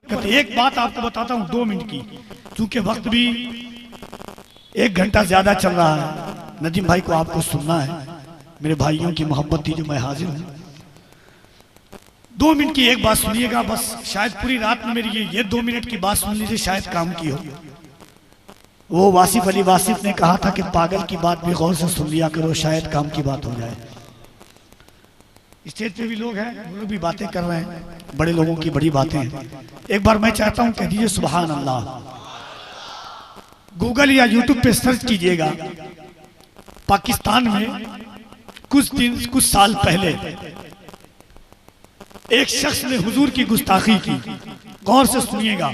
एक बात आपको बताता हूँ 2 मिनट की, क्योंकि वक्त भी 1 घंटा ज्यादा चल रहा है। नदीम भाई को आपको सुनना है, मेरे भाइयों की मोहब्बत थी जो मैं हाजिर हूँ। 2 मिनट की एक बात सुनिएगा बस, शायद पूरी रात में मेरी ये 2 मिनट की बात सुन लीजिए, शायद काम की हो। वो वासिफ अली वासिफ ने कहा था कि पागल की बात भी गौर से सुन लिया करो, शायद काम की बात हो जाए। स्टेज पे भी लोग हैं, वो लोग भी बातें कर रहे हैं, बड़े लोगों की बड़ी बातें हैं। एक बार मैं चाहता हूं कह दीजिए सुभान अल्लाह। गूगल या यूट्यूब पे सर्च कीजिएगा, पाकिस्तान में कुछ साल पहले एक शख्स ने हुजूर की गुस्ताखी की। गौर से सुनिएगा,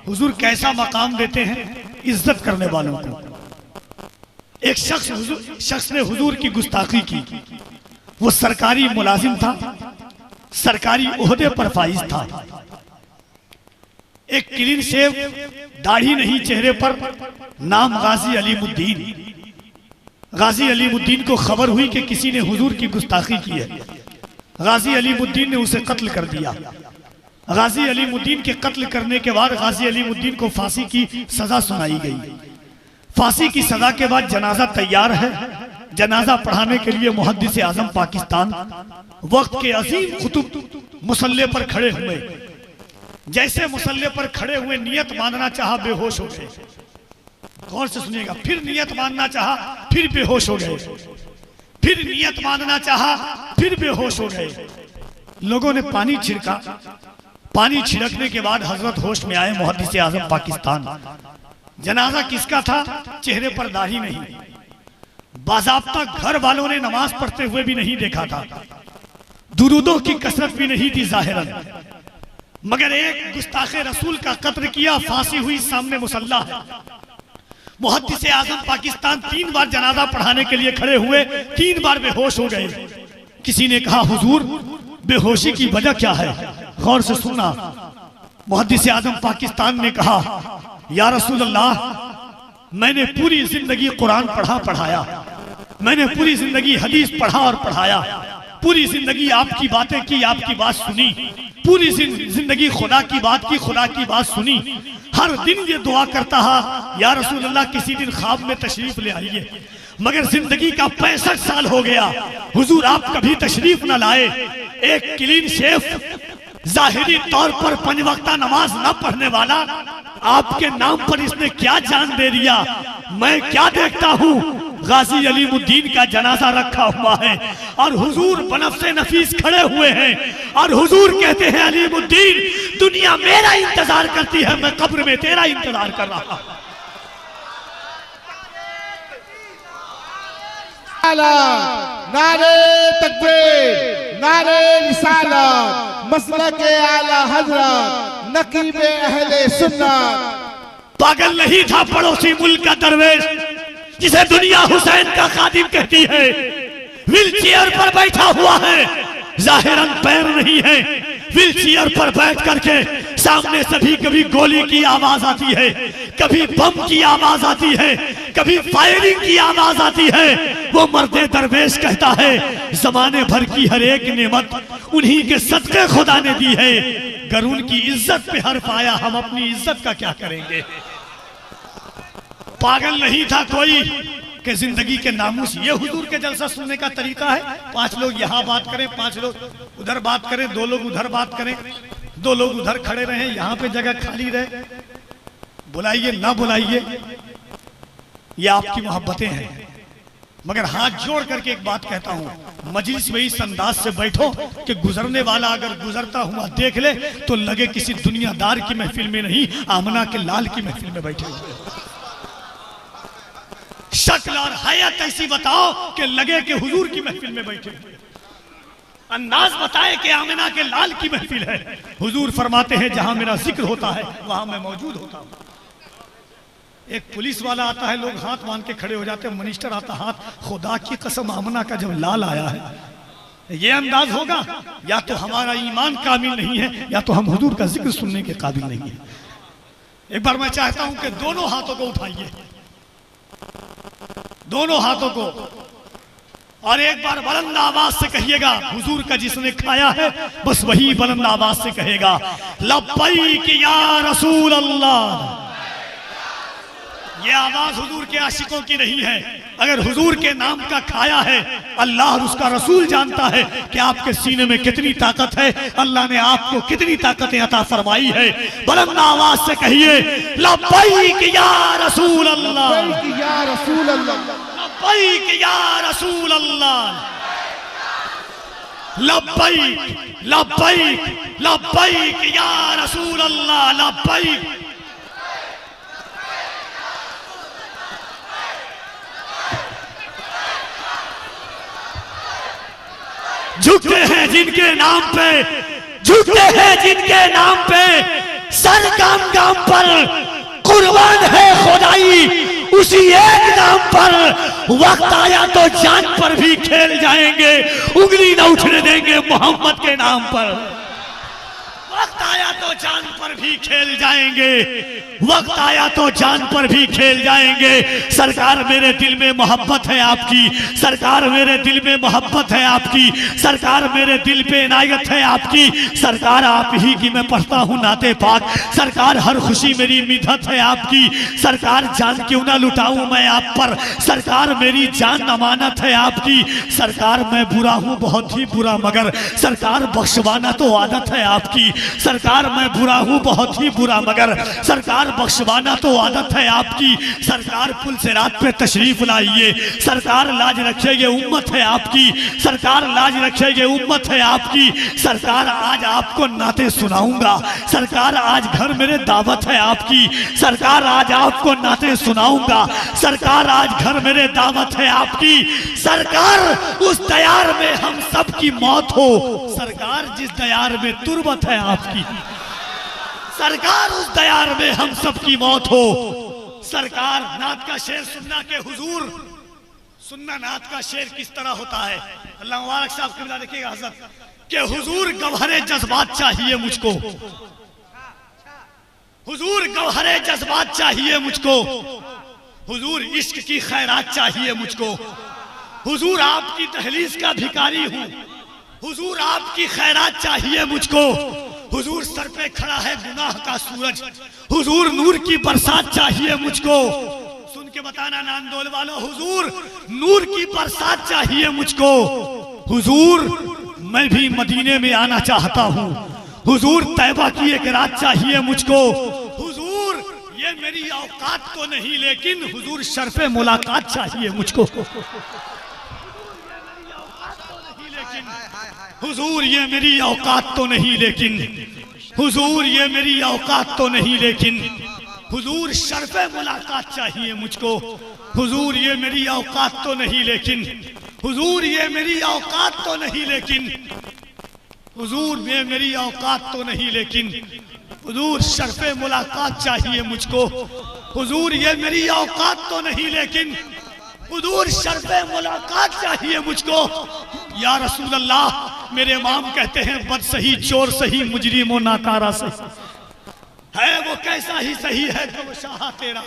हुजूर कैसा मकाम देते हैं इज्जत करने वालों को। एक शख्स ने हुजूर की गुस्ताखी की। वो सरकारी मुलाजिम था, सरकारी ओहदे पर फाइज था, एक क्लीन शेव, दाढ़ी नहीं चेहरे पर, नाम गाजी अलीमुद्दीन। गाजी अलीमुद्दीन को खबर हुई कि किसी ने हुजूर की गुस्ताखी की है। गाजी अलीमुद्दीन ने उसे कत्ल कर दिया। गाजी अलीमुद्दीन के कत्ल करने के बाद गाजी अलीमुद्दीन को फांसी की सजा सुनाई गई। फांसी की सजा के बाद जनाजा तैयार है। जनाजा पढ़ाने के लिए मुहद्दिस आजम पाकिस्तान वक्त के अजीम कुतुब मुसल्ले पर खड़े हुए। जैसे मुसल्ले पर खड़े हुए नियत मानना चाहा, बेहोश हो गए। गौर से सुनिएगा, फिर नियत मानना चाहा, फिर बेहोश हो गए। फिर नियत मानना चाहा, फिर बेहोश हो गए। लोगों ने पानी छिड़का। पानी छिड़कने के बाद हजरत होश में आए, मुहद्दिस आजम पाकिस्तान। जनाजा किसका था? चेहरे पर दाढ़ी नहीं। बाज़ाब्ता घर वालों ने नमाज पढ़ते हुए भी नहीं देखा था, दुरूदों की कसरत भी नहीं थी जाहिरन, मगर एक गुस्ताखे रसूल का कत्ल किया, फांसी हुई, सामने मुसल्ला है। मुहद्दिस आजम पाकिस्तान 3 बार जनाजा पढ़ाने के लिए खड़े हुए, 3 बार बेहोश हो गए। किसी ने कहा हुजूर बेहोशी की वजह क्या है? गौर से सुनना। मुहद्दिस आजम पाकिस्तान ने कहा या रसूल अल्लाह, मैंने पूरी जिंदगी कुरान पढ़ाया, मैंने पूरी जिंदगी हदीस पढ़ा और पढ़ाया, पूरी जिंदगी आपकी बातें की, आपकी बात सुनी, पूरी जिंदगी खुदा की बात की, खुदा की बात सुनी। हर दिन ये दुआ करता है या रसूल अल्लाह किसी दिन ख्वाब में तशरीफ ले आइए, मगर जिंदगी का 65 साल हो गया, हुजूर आप कभी तशरीफ न लाए। एक क्लीन शेफ, जाहिरी तौर पर 5 वक्ता नमाज न पढ़ने वाला, आपके नाम पर इसने क्या जान दे दिया? मैं क्या देखता हूँ, गाजी अलीमुद्दीन का जनाजा रखा हुआ है और हुजूर बनफ़्से नफीस खड़े हुए हैं और हुजूर कहते हैं अलीमुद्दीन दुनिया मेरा इंतजार करती है, मैं कब्र में तेरा इंतजार कर रहा हूँ। नारे तकबीर, नारे रिसालत, मसलके आला हज़रत, नकीबे अहले सुन्नत। पागल नहीं था पड़ोसी मुल्क का दरवेश जिसे दुनिया हुसैन का खादिम कहती है। व्हील चेयर पर बैठा हुआ है, जाहिरन पैर नहीं है। व्हील चेयर पर बैठ करके सामने से भी कभी गोली की आवाज आती है, कभी बम की आवाज आती है, कभी फायरिंग की आवाज आती है। वो मर्दे दरवेश कहता है जमाने भर की हर एक नेमत उन्हीं के सदके खुदा ने दी है। गर उनकी इज्जत पे हर्फ आया, हम अपनी इज्जत का क्या करेंगे? पागल नहीं था कोई कि जिंदगी के नामूस। ये हुजूर के जलसा सुनने का तरीका है, 5 लोग यहाँ बात करें, 5 लोग उधर बात करें, 2 लोग उधर बात करें, 2 लोग उधर खड़े रहे, यहाँ पे जगह खाली रहे। बुलाइए ना बुलाइए, ये आपकी मोहब्बतें हैं, मगर हाथ जोड़ करके एक बात कहता हूँ, मजलिस में इस अंदाज से बैठो कि गुजरने वाला अगर गुजरता हुआ देख ले तो लगे किसी दुनियादार की महफिल में नहीं, आमना के लाल की महफिल में बैठे हुए। शक्ल और हयात ऐसी बताओ कि लगे कि हुजूर की महफिल में बैठे हुए। अंदाज बताए कि आमिना के लाल की महफिल है। हुजूर फरमाते हैं जहां मेरा जिक्र होता है वहां मैं मौजूद होता हूं। एक पुलिस वाला आता है, लोग हाथ बांध के खड़े हो जाते हैं, मिनिस्टर आता हाथ, खुदा की कसम आमना का जब लाल आया है, ये अंदाज होगा या तो हमारा ईमान कामिल नहीं है या तो हम हुजूर का जिक्र सुनने के काबिल नहीं है। एक बार मैं चाहता हूं कि दोनों हाथों को उठाइए, दोनों हाथों को और एक बार बुलंद आवाज से कहिएगा, हुजूर का जिसने खाया है बस वही बुलंद आवाज से कहेगा लब्बैक या रसूल अल्लाह। ये आवाज हुजूर के आशिकों की नहीं है। अगर हुजूर के नाम का खाया है, अल्लाह और उसका रसूल जानता है कि आपके सीने में कितनी ताकत है, अल्लाह ने आपको कितनी ताकतें अता फरमाई है। बुलंद आवाज से कहिए लब्बैक या रसूल अल्लाह, लब्बैक या रसूल अल्लाह, लब्बैक या रसूल अल्लाह, लब्बैक लब्बैक लब्बैक या रसूल अल्लाह, लब्बैक। झुकते हैं जिनके नाम पे, झुकते हैं जिनके नाम पे, सर गाम गाम पर कुर्बान है खुदाई उसी एक नाम पर। वक्त आया तो जान पर भी खेल जाएंगे, उंगली न उठने देंगे मोहम्मद के नाम पर। वक्त आया तो जान पर भी खेल जाएंगे, वक्त आया तो जान पर भी खेल जाएंगे। सरकार मेरे दिल में मोहब्बत है आपकी, सरकार मेरे दिल में मोहब्बत है आपकी, सरकार मेरे दिल पे इनायत है आपकी। सरकार आप ही की मैं पढ़ता हूँ नाते पाक, सरकार हर खुशी मेरी मिधत है आपकी। सरकार जान क्यों ना लुटाऊं मैं आप पर, सरकार मेरी जान अमानत है आपकी। सरकार मैं बुरा हूँ बहुत ही बुरा, मगर सरकार बख्शवाना तो आदत है आपकी। सरकार मैं बुरा हूँ बहुत ही बुरा, मगर सरकार बख्शवाना तो आदत है आपकी। सरकार पुल से रात पे तशरीफ लाइए, सरकार लाज रखेंगे उम्मत है आपकी, सरकार लाज रखेंगे उम्मत है आपकी। सरकार आज आपको नाते सुनाऊंगा, सरकार आज घर मेरे दावत है आपकी, सरकार आज आपको नाते सुनाऊंगा, सरकार आज घर मेरे दावत है आपकी। सरकार उस दयार में हम सब की मौत हो, सरकार जिस दयार में तुरबत है आपकी, सरकार उस दयार में हम सब की मौत हो। सरकार नात का शेर सुनना के हुजूर, सुनना नात का शेर किस तरह होता है। अल्लाह मुबारक साहब की देखिएगा हजरत के हुजूर गवहरे जज्बात चाहिए मुझको, हुजूर गवहरे जज्बात चाहिए मुझको, हुजूर इश्क की खैरात चाहिए मुझको, हुजूर आपकी दहलीज का भिखारी हूँ, हुजूर आपकी खैरात चाहिए मुझको। हुजूर सर पे खड़ा है गुनाह का सूरज, हुजूर नूर की बरसात चाहिए मुझको। सुन के बताना नांदोल वालों, हुजूर नूर की बरसात चाहिए मुझको। हुजूर मैं भी मदीने में आना चाहता हूँ, हुजूर तैबा की एक रात चाहिए मुझको। हुजूर ये मेरी औकात तो नहीं, लेकिन हुजूर शर्फे मुलाकात चाहिए मुझको। हुजूर ये मेरी औकात तो नहीं, लेकिन हुजूर ये मेरी औकात तो नहीं, लेकिन हुजूर शर्फे मुलाकात चाहिए मुझको। हुजूर ये मेरी औकात तो नहीं, लेकिन हुजूर ये मेरी औकात तो नहीं, लेकिन हुजूर ये मेरी औकात तो नहीं, लेकिन हुजूर शर्फे मुलाकात चाहिए मुझको। हुजूर ये मेरी औकात तो नहीं, लेकिन हुजूर शर्फे मुलाकात चाहिए मुझको। या रसूल अल्लाह, मेरे इमाम कहते हैं बद सही चोर सही मुजरिम नाकारा सही है, वो कैसा ही सही है तो वो शाह तेरा।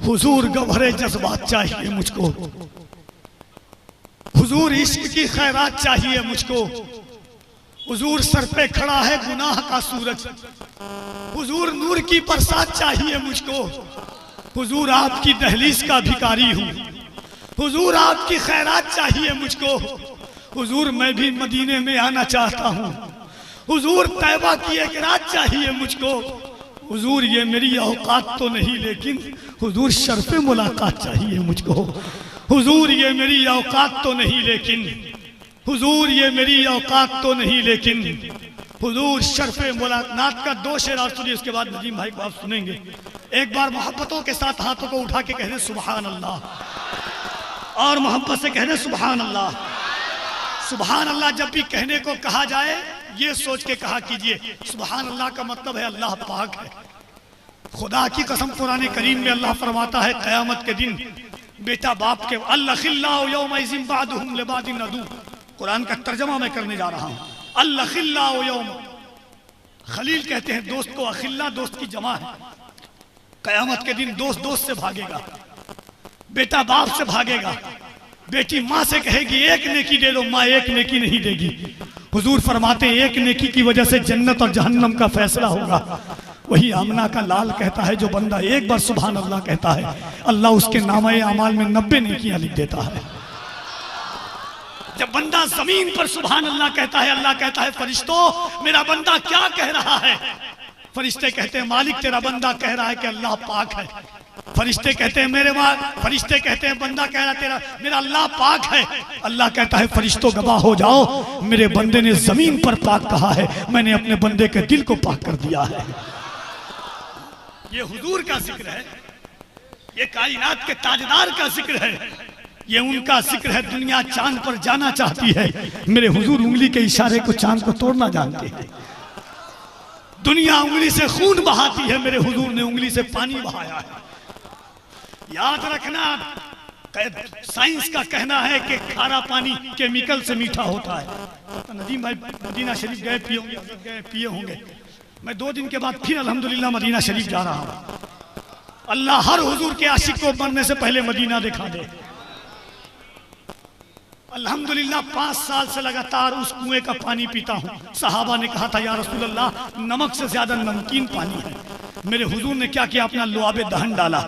हुजूर गवहरे जज्बात चाहिए मुझको, हुजूर इश्क की खैरात चाहिए मुझको। हुजूर सर पे खड़ा है गुनाह का सूरज, हुजूर नूर की बरसात चाहिए मुझको। हुजूर आपकी दहलीज का भिखारी हूँ, हुजूर आपकी खैरात चाहिए मुझको। हुजूर मैं भी मदीने में आना चाहता हूँ, हुजूर तैबा की एक रात चाहिए मुझको। हुजूर ये मेरी औकात तो नहीं, लेकिन हुजूर शर्फे मुलाकात चाहिए मुझको। हुजूर ये मेरी औकात तो नहीं, लेकिन हुजूर ये मेरी औकात तो नहीं, लेकिन हुजूर शर्फे मुलाकात का दो शेर और सुनिए, उसके बाद नजीम भाई को आप सुनेंगे। एक बार मोहब्बतों के साथ हाथों को उठा के कहने सुभान अल्लाह, और मोहब्बत से कहने सुभान अल्लाह। सुभान अल्लाह जब भी कहने को कहा जाए ये सोच के कहा कीजिए, सुभान अल्लाह का मतलब है अल्लाह पाक है। खुदा की कसम कुरान करीम में अल्लाह फरमाता है क़यामत के दिन बेटा बाप के अल्लखिल्लाउ यौमइज़िन बादुहुम लिबादिन अदू। कुरान का तर्जमा मैं करने जा रहा हूँ। अल्लखिल्लाउ यौम, खलील कहते हैं दोस्त को, अखिल्ला दोस्त की जमा है। क़यामत के दिन दोस्त दोस्त से भागेगा, बेटा बाप से भागेगा, बेटी माँ से कहेगी एक नेकी दे दो, माँ एक नेकी नहीं देगी। हुजूर फरमाते एक नेकी की वजह से जन्नत और जहन्नम का फैसला होगा। वही आमना का लाल कहता है जो बंदा एक बार सुभान अल्लाह कहता है अल्लाह उसके नामे अमाल में 90 नेकियां लिख देता है। जब बंदा जमीन पर सुभान अल्लाह कहता है, अल्लाह कहता है फरिश्तों मेरा बंदा क्या कह रहा है? फरिश्ते कहते हैं मालिक तेरा बंदा कह रहा है कि अल्लाह पाक है। फरिश्ते कहते हैं फरिश्ते कहते हैं बंदा कह रहा तेरा मेरा अल्लाह पाक है। अल्लाह कहता है फरिश्तों गवाह हो जाओ, मेरे बंदे ने जमीन पर पाक कहा है, मैंने अपने बंदे के दिल को पाक कर दिया है। ये हुजूर का जिक्र है, ये कायनात के ताजदार का जिक्र है, ये उनका जिक्र है। दुनिया चांद पर जाना चाहती है, मेरे हुजूर उंगली के इशारे को चांद को तोड़ना जानते हैं। दुनिया उंगली से खून बहाती है, मेरे हुजूर ने उंगली से पानी बहाया है। याद रखना, साइंस का कहना है कि खारा पानी केमिकल से मीठा होता है। नदीम भाई मदीना शरीफ गए पिए होंगे। मैं 2 दिन के बाद फिर अल्हम्दुलिल्लाह मदीना शरीफ जा रहा हूँ। अल्लाह हर हुजूर के आशिक को मरने से पहले मदीना दिखा दे। अल्हम्दुलिल्लाह 5 साल से लगातार उस कुएं का पानी पीता हूँ। सहाबा ने कहा था या रसूल अल्लाह नमक से ज्यादा नमकीन पानी है। मेरे हुजूर ने क्या किया, अपना लुआबे दहन डाला,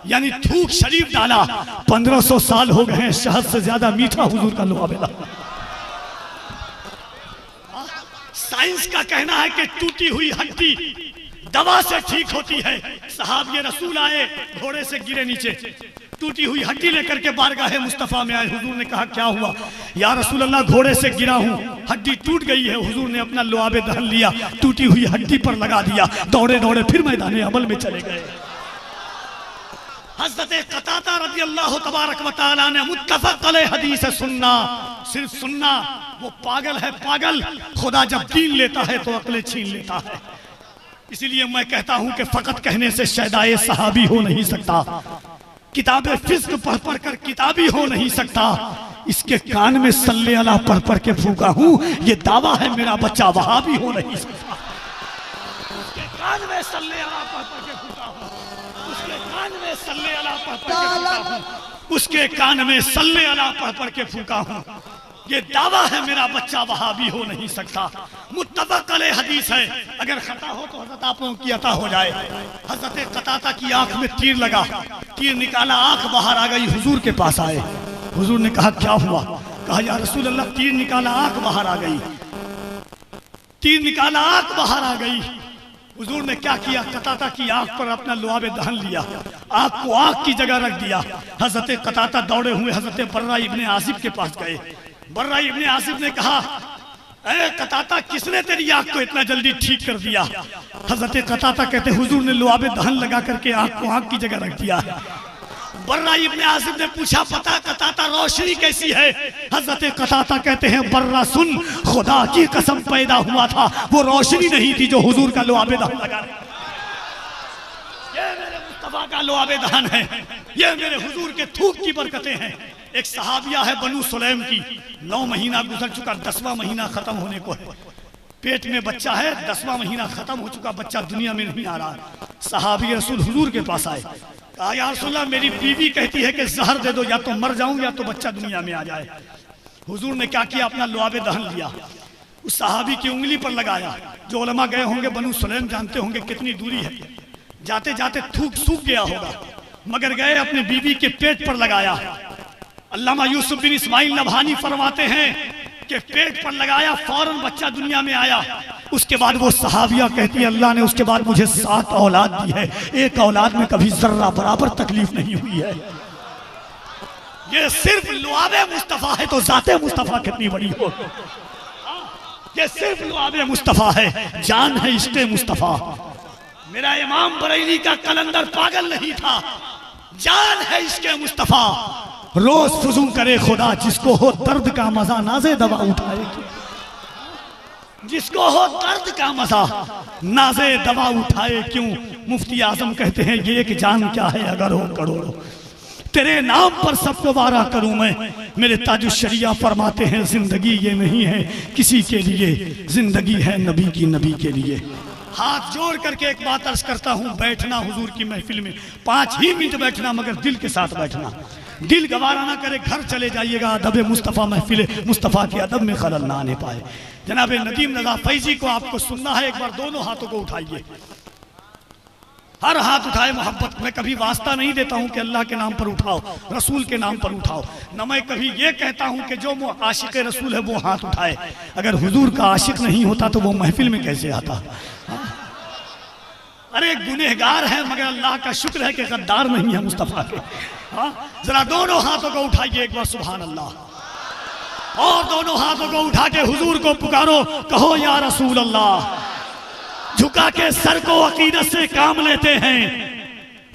यानी थूक शरीफ डाला। 1500 साल हो गए हैं, शहद से ज्यादा मीठा हुजूर का लुआबे डाला। साइंस का कहना है कि टूटी हुई हड्डी दवा से ठीक होती है। साहब ये रसूल आए, घोड़े से गिरे नीचे, टूटी हुई हड्डी लेकर के बारगाहे मुस्तफा में आए। हुजूर ने कहा क्या हुआ? या रसूल अल्लाह घोड़े से गिरा हूँ, हड्डी टूट गई है। हुजूर ने अपना लुआबे दहन लिया, टूटी हुई हड्डी पर लगा दिया, दौड़े दौड़े फिर मैदान अमल में चले गए। हज़रत क़तादा रज़ी अल्लाह तबारक व तआला ने मुत्तफ़क़ अलैह हदीस सुनना, सिर्फ सुनना। वो पागल है, पागल। खुदा जब दीन लेता है तो अक्लें छीन लेता है। इसीलिए मैं कहता हूं कि फकत कहने से शहदाए सहाबी हो नहीं सकता, किताबें फिस्क पढ़ पढ़ कर किताबी हो नहीं सकता। इसके कान में सल्ले अला पढ़ पढ़ के फूका हूं, ये दावा है मेरा बच्चा वहाबी हो नहीं सकता। उसके कान में सल्ले अला पढ़ पढ़ के फूका हूं, उसके कान में सल्ले अला पढ़ पढ़ के फूका हूं, उसके कान में सल्ले अला पढ़ पढ़ के फूका हूं। ये दावा है मेरा बच्चा वहाबी हो नहीं सकता। मुत्तफ़क़ अलैह हदीस है, अगर खता हो तो हज़रत आप लोगों की अता हो जाए। हज़रत क़तादा की आंख में तीर लगा, तीर निकाला, आंख बाहर आ गई। हुजूर के पास आए, हुजूर ने कहा क्या हुआ? कहा या रसूल अल्लाह तीर निकाला, आंख बाहर आ गई। तीर निकाला, आंख बाहर आ गई। हुजूर ने क्या किया? क़तादा की आंख पर अपना लुआबे दहन लिया, आंख को आंख की जगह रख दिया। हज़रत क़तादा दौड़े हुए हज़रत बर्रा इब्ने आसिब के पास गए। बर्रा इब्ने आसिब ने कहा ए क़तादा किसने तेरी आंख को इतना जल्दी ठीक कर दिया? हज़रत क़तादा कहते हुजूर ने लुआबे दहन लगा करके आंख को आंख की जगह रख दिया। बर्रा इब्ने आसिब ने पूछा पता क़तादा रोशनी कैसी है? हज़रत क़तादा कहते हैं बर्रा सुन, खुदा की कसम पैदा हुआ था वो रोशनी नहीं थी जो हुजूर का लुआबे दहन लगा। ये मेरे मुस्तफा का लुआबे दहन है, ये मेरे हुजूर के थूक की बरकतें हैं। एक सहाबिया है बनु सुलैम की, 9 महीना गुजर चुका, 10वां महीना खत्म होने को है। पेट में बच्चा है, 10वां महीना खत्म हो चुका, बच्चा दुनिया में नहीं आ रहा। सहाबी रसूल हुजूर के पास आए, कहा या रसूलल्लाह मेरी बीवी कहती है कि जहर दे दो, या तो मर जाऊं या तो बच्चा दुनिया में आ जाए। हुजूर ने क्या किया? अपना लुआबे दहन लिया, उस सहाबी की उंगली पर लगाया। जो उलमा गए होंगे बनु सुलैम जानते होंगे कितनी दूरी है। जाते जाते थूक सूख गया होगा, मगर गए अपने बीवी के पेट पर लगाया। अल्लामा यूसुफ बिन इस्माइल नबहानी फरमाते हैं कि पेट पर लगाया, फौरन बच्चा दुनिया में आया। उसके बाद वो सहाबिया कहती है अल्लाह ने उसके बाद मुझे 7 औलाद दी है, एक औलाद में कभी जर्रा बराबर तकलीफ नहीं हुई है। ये सिर्फ लुआबे मुस्तफा है तो जाते मुस्तफा कितनी बड़ी हो। ये सिर्फ लुआबे मुस्तफा है, जान है इश्क़े मुस्तफा। मेरा इमाम बरेली का कलंदर पागल नहीं था, जान है इश्क़े मुस्तफा। रोज फुजूं करे खुदा जिसको हो दर्द का मजा, नाज़े दवा उठाए। जिसको हो दर्द का मजा नाजे दवा उठाए क्यों। मुफ्ती आजम कहते हैं ये एक जान क्या है अगर हो करोड़ों, तेरे नाम पर सबको वारा करूं मैं। मेरे ताजुश शरिया फरमाते हैं जिंदगी ये नहीं है किसी के लिए, जिंदगी है नबी की, नबी के लिए। हाथ जोड़ करके एक बात अर्ज करता हूं, बैठना हुजूर की महफिल में 5 ही मिनट बैठना, मगर दिल के साथ बैठना। दिल गवारा ना करे, घर चले जाइएगा। अदब मुस्तफ़ा महफिल मुस्तफ़ा के अदब में खलल ना आने पाए। जनाब नदीम रज़ा फैजी को आपको सुनना है, एक बार दोनों हाथों को उठाइए, हर हाथ उठाए मोहब्बत में। कभी वास्ता नहीं देता हूं कि अल्लाह के नाम पर उठाओ, रसूल के नाम पर उठाओ, न मैं कभी ये कहता हूं कि जो आशिक रसूल है वो हाथ उठाए। अगर हुजूर का आशिक नहीं होता तो वो महफिल में कैसे आता। अरे गुनहगार है मगर अल्लाह का शुक्र है कि गद्दार नहीं है मुस्तफ़ा के। जरा दोनों हाथों को उठाइए एक बार सुभान अल्लाह, और दोनों हाथों को उठा के हुजूर को पुकारो, कहो या रसूल अल्लाह। झुका के सर को अकीदत से काम लेते हैं,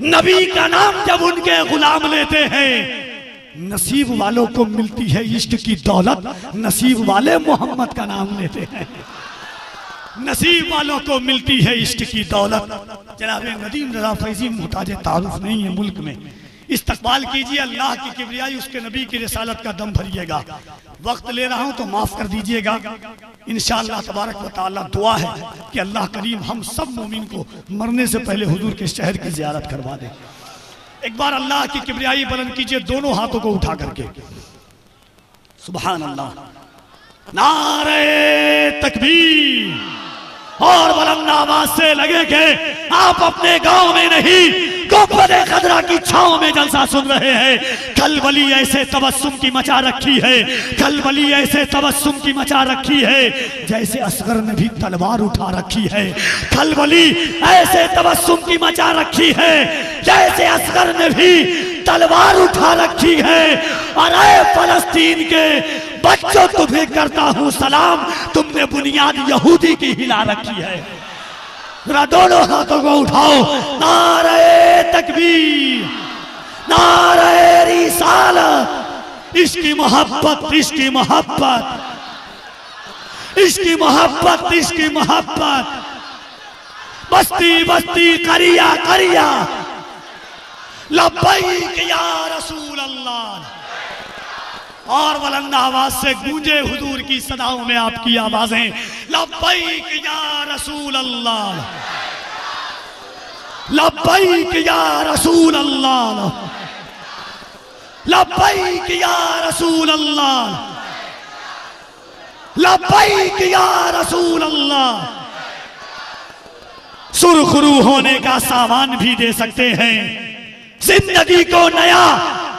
नबी का नाम जब उनके गुलाम लेते हैं। नसीब वालों को मिलती है इश्क की दौलत, नसीब वाले मोहम्मद का नाम लेते हैं। नसीब वालों को मिलती है इश्क की दौलत। जनाब नदीम रज़ा फैज़ी मुहताज तारुफ नहीं है मुल्क में। इस्तकबाल कीजिए अल्लाह की किबरियाई, उसके नबी की रिसालत का दम भरिएगा। वक्त ले रहा हूं तो माफ कर दीजिएगा। इंशाअल्लाह तबारक व तआला दुआ है कि अल्लाह करीम हम सब मोमिन को मरने से पहले हुजूर के शहर की ज़ियारत करवा दे। एक बार अल्लाह की किबरियाई बुलंद कीजिए दोनों हाथों को उठा करके, सुभान अल्लाह। नारे तकबीर, और बुलंद आवाज से लगे कि आप अपने गांव में नहीं गुंबद-ए खदरा की छांव में जलसा सुन रहे हैं। कलबली ऐसे तबस्सुम की मचा रखी है, कलबली ऐसे तबस्सुम की मचा रखी है जैसे असगर ने भी तलवार उठा रखी है। कलबली ऐसे तबस्सुम की मचा रखी है जैसे असगर ने भी तलवार उठा रखी है। अरे फलस्तीन के बच्चों, तुम्हें करता हूं सलाम, तुमने बुनियाद यहूदी की हिला रखी है। जरा दोनों हाथों को उठाओ, नारे तकबीर, नारे रिसालत। इसकी मोहब्बत, इसकी मोहब्बत, इसकी मोहब्बत, इसकी मोहब्बत। बस्ती बस्ती करिया करिया, लब्बैक या रसूल अल्लाह। और बुलंद आवाज से गूंजे हुजूर की सदाओं में आपकी आवाजें, लब्बैक या रसूल अल्लाह, लब्बैक या रसूल अल्लाह, लब्बैक या रसूल अल्लाह, लब्बैक या रसूल अल्लाह। सुरखरू होने का सामान भी दे सकते हैं, जिंदगी को नया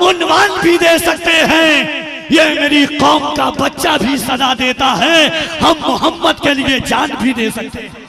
उन्वान भी दे सकते हैं। ये मेरी कौम का बच्चा भी सदा देता है, हम मोहम्मद के लिए जान भी दे सकते हैं।